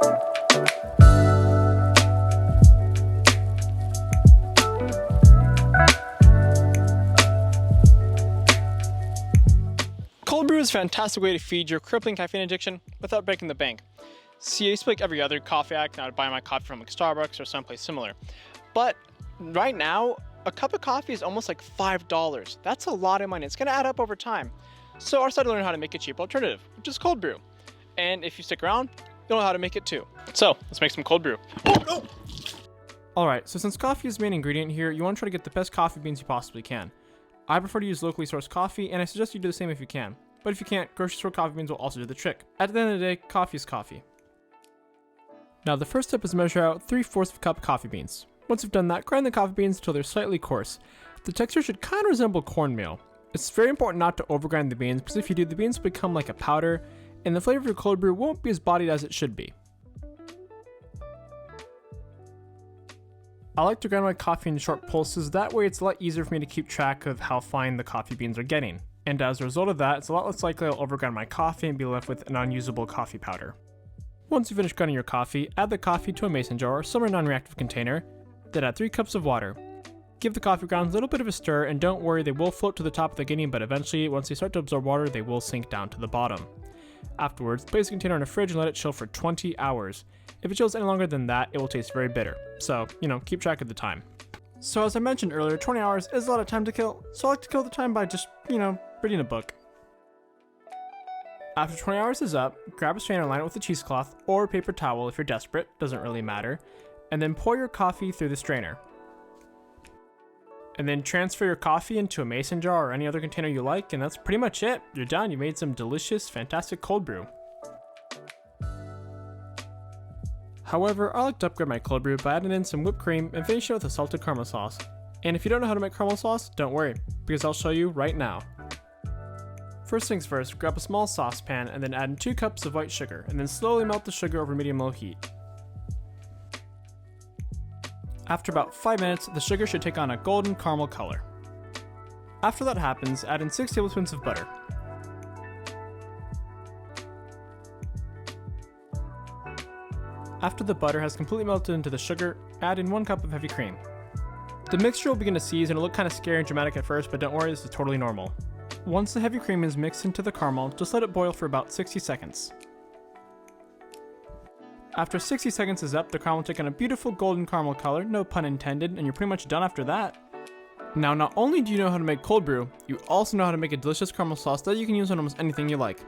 Cold brew is a fantastic way to feed your crippling caffeine addiction without breaking the bank. See, I used to be like every other coffee addict, and I would buy my coffee from like Starbucks or someplace similar. But right now, a cup of coffee is almost like $5. That's a lot of money. It's gonna add up over time. So I decided to learn how to make a cheap alternative, which is cold brew. And if you stick around, you'll know how to make it too. So let's make some cold brew. Alright, so since coffee is the main ingredient here, you want to try to get the best coffee beans you possibly can. I prefer to use locally sourced coffee, and I suggest you do the same if you can. But if you can't, grocery store coffee beans will also do the trick. At the end of the day, coffee is coffee. Now the first step is to measure out 3/4 of a cup of coffee beans. Once you've done that, grind the coffee beans until they're slightly coarse. The texture should kind of resemble cornmeal. It's very important not to overgrind the beans, because if you do, the beans will become like a powder, and the flavor of your cold brew won't be as bodied as it should be. I like to grind my coffee in short pulses, that way it's a lot easier for me to keep track of how fine the coffee beans are getting. And as a result of that, it's a lot less likely I'll overgrind my coffee and be left with an unusable coffee powder. Once you finish grinding your coffee, add the coffee to a mason jar or similar non-reactive container, then add 3 cups of water. Give the coffee grounds a little bit of a stir, and don't worry, they will float to the top of the beginning, but eventually, once they start to absorb water, they will sink down to the bottom. Afterwards, place the container in a fridge and let it chill for 20 hours. If it chills any longer than that, it will taste very bitter. So, keep track of the time. So as I mentioned earlier, 20 hours is a lot of time to kill, so I like to kill the time by just, reading a book. After 20 hours is up, grab a strainer and line it with a cheesecloth or a paper towel if you're desperate, doesn't really matter, and then pour your coffee through the strainer. And then transfer your coffee into a mason jar or any other container you like, and that's pretty much it. You're done. You made some delicious, fantastic cold brew. However, I like to upgrade my cold brew by adding in some whipped cream and finish it with a salted caramel sauce. And if you don't know how to make caramel sauce, don't worry, because I'll show you right now. First things first, grab a small saucepan and then add in 2 cups of white sugar, and then slowly melt the sugar over medium-low heat. After about 5 minutes, the sugar should take on a golden caramel color. After that happens, add in 6 tablespoons of butter. After the butter has completely melted into the sugar, add in 1 cup of heavy cream. The mixture will begin to seize and it'll look kind of scary and dramatic at first, but don't worry, this is totally normal. Once the heavy cream is mixed into the caramel, just let it boil for about 60 seconds. After 60 seconds is up, the caramel will take on a beautiful golden caramel color, no pun intended, and you're pretty much done after that. Now, not only do you know how to make cold brew, you also know how to make a delicious caramel sauce that you can use on almost anything you like.